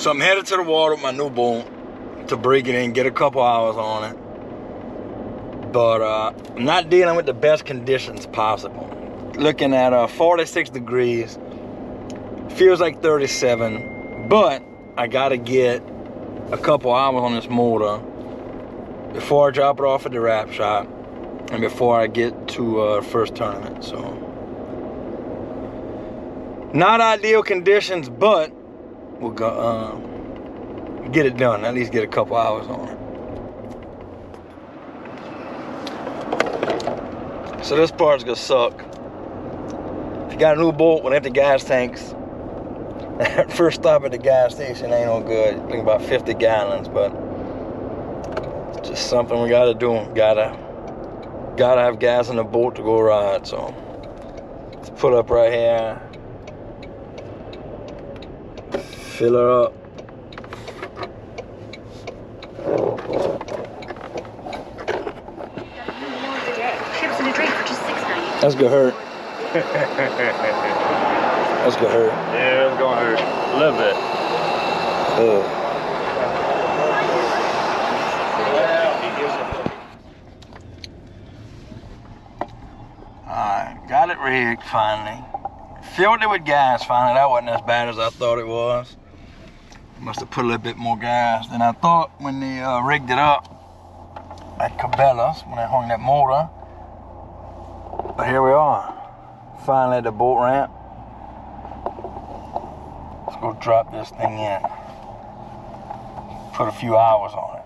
So I'm headed to the water with my new boat to break it in, get a couple hours on it. But I'm not dealing with the best conditions possible. Looking at 46 degrees, feels like 37, but I gotta get a couple hours on this motor before I drop it off at the wrap shop and before I get to first tournament. So not ideal conditions, but we'll go get it done, at least get a couple hours on it. So this part's gonna suck. If you got a new boat with empty gas tanks, first stop at the gas station ain't no good. I think about 50 gallons, but it's just something we gotta do. Gotta have gas in the boat to go ride. So let's put up right here, fill her up. That's gonna hurt. That's gonna hurt. Yeah, it's gonna hurt a little bit. Alright, got it rigged finally. Filled it with gas finally. That wasn't as bad as I thought it was. Must have put a little bit more gas than I thought when they rigged it up at Cabela's, when I hung that motor. But here we are, finally at the boat ramp. Let's go drop this thing in. Put a few hours on it.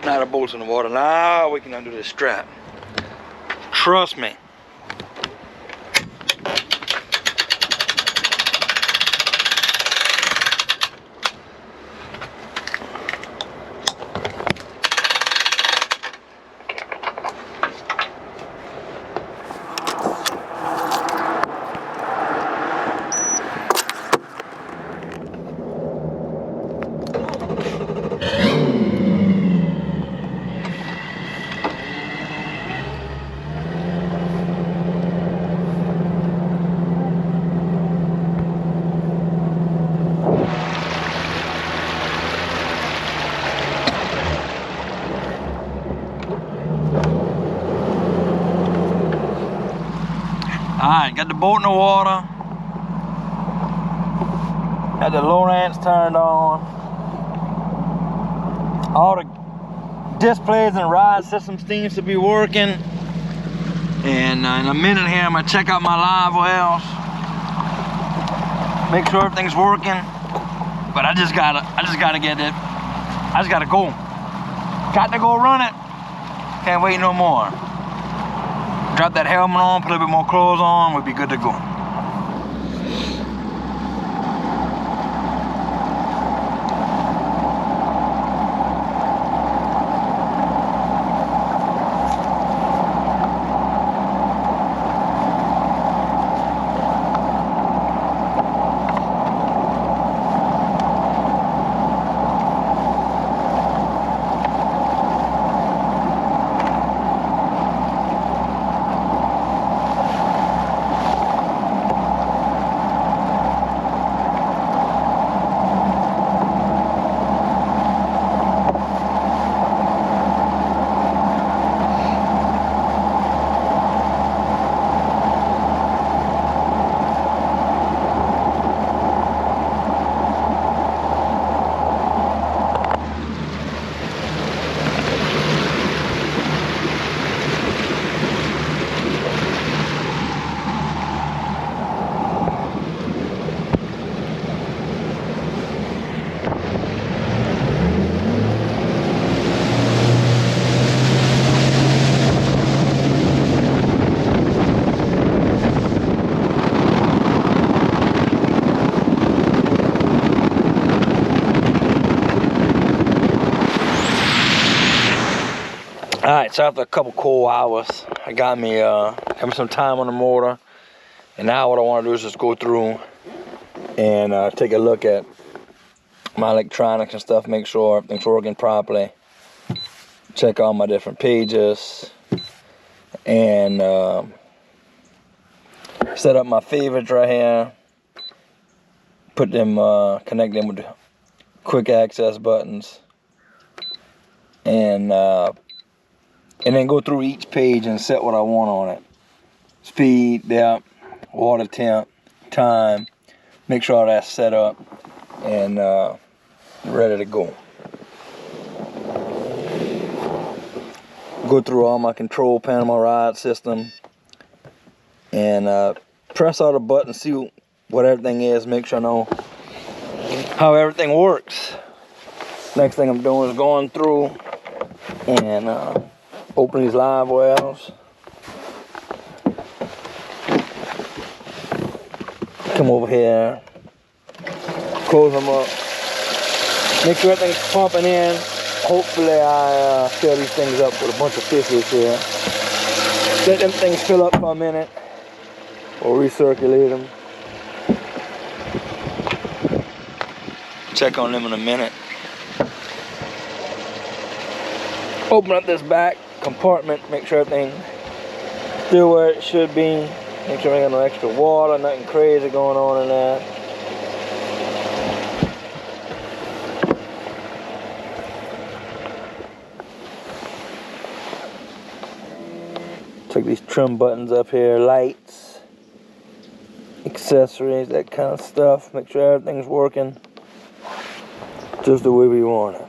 Now the bolt's in the water. Now we can undo this strap. Trust me. Alright, got the boat in the water. Got the low ramps turned on. All the displays and ride system seems to be working. And in a minute here, I'm gonna check out my live wells. Make sure everything's working. But I just gotta get it. I just gotta go. Got to go run it. Can't wait no more. Drop that helmet on, put a little bit more clothes on, we'll be good to go. Alright, so after a couple cool hours, I got me having some time on the motor. And now what I want to do is just go through and take a look at my electronics and stuff, make sure everything's working properly. Check all my different pages. And set up my favorites right here. Put them, connect them with the quick access buttons. And then go through each page and set what I want on it. Speed, depth, water temp, time. Make sure all that's set up and ready to go. Go through all my control panel, my rod system, and press all the buttons, see what everything is, make sure I know how everything works. Next thing I'm doing is going through and open these live wells. Come over here, close them up, make sure everything's pumping in. Hopefully I fill these things up with a bunch of fishes here. Let them things fill up for a minute or recirculate them. Check on them in a minute. Open up this back compartment, make sure everything's still where it should be. Make sure I ain't got no extra water, nothing crazy going on in there. Check these trim buttons up here, lights, accessories, that kind of stuff. Make sure everything's working just the way we want it.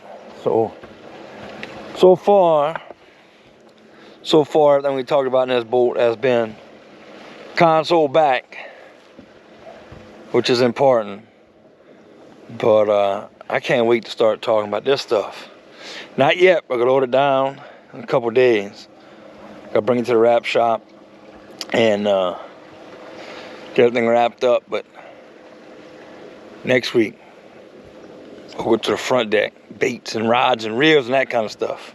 So far, everything we talked about in this boat has been console back, which is important. But I can't wait to start talking about this stuff. Not yet. We're gonna load it down in a couple days. Gotta bring it to the wrap shop and get everything wrapped up. But next week, we'll go to the front deck, baits and rods and reels and that kind of stuff.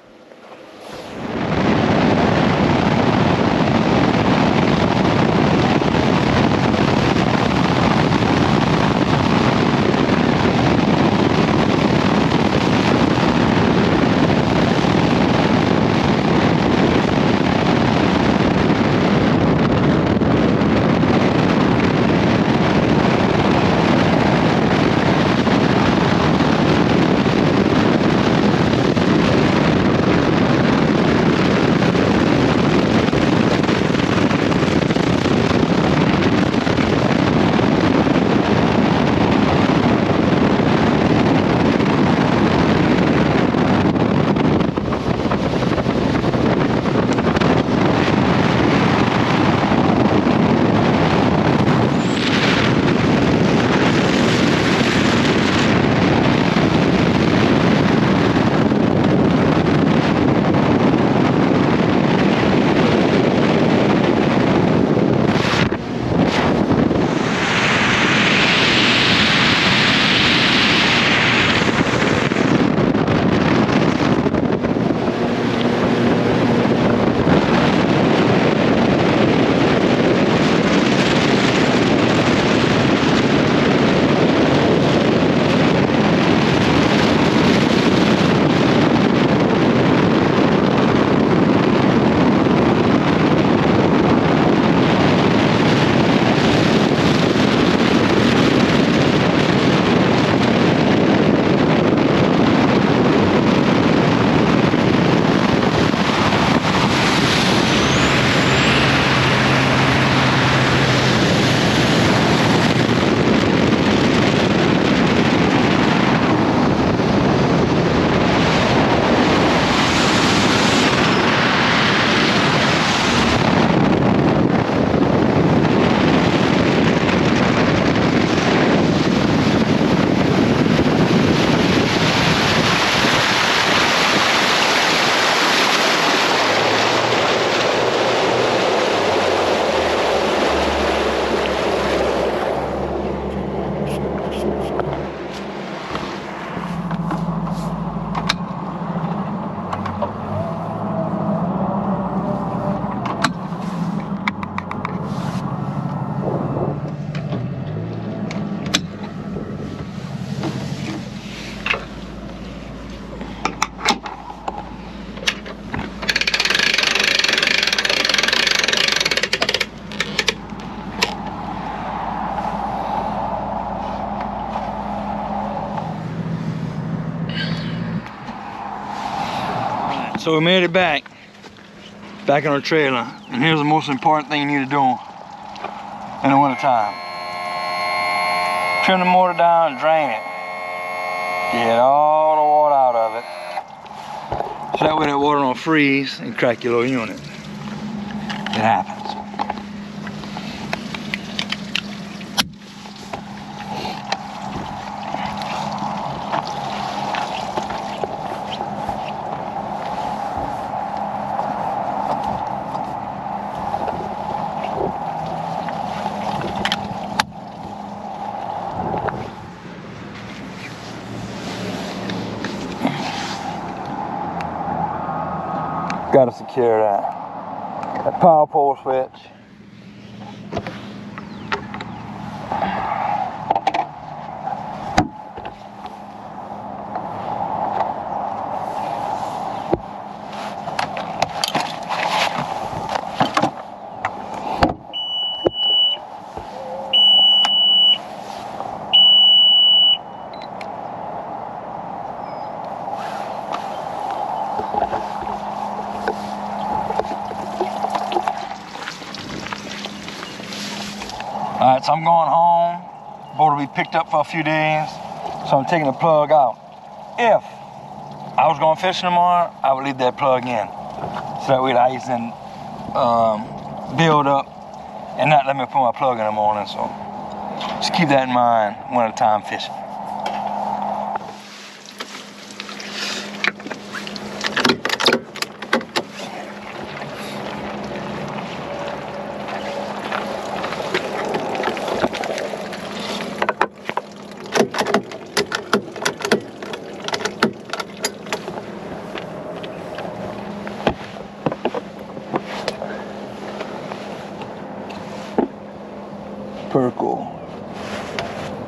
So we made it back in our trailer. And here's the most important thing you need to do in the winter time. Trim the motor down and drain it. Get all the water out of it. So that way that water don't freeze and crack your little unit. It happens. Got to secure that power pole switch. Alright, so I'm going home. Boat will be picked up for a few days. So I'm taking the plug out. If I was going fishing tomorrow, I would leave that plug in. So that way the ice can build up and not let me put my plug in the morning. So just keep that in mind when the time fishing. Purple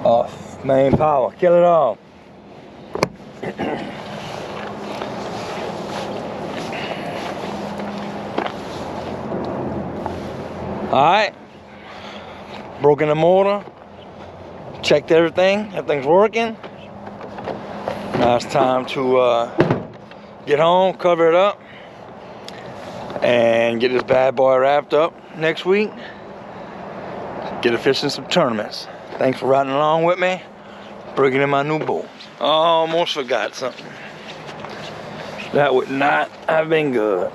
off main power, kill it all. Alright, broken the motor, checked everything, everything's working. Now it's time to get home, cover it up, and get this bad boy wrapped up next week. Get a fish in some tournaments. Thanks for riding along with me, bringing in my new boat. Almost forgot something. That would not have been good.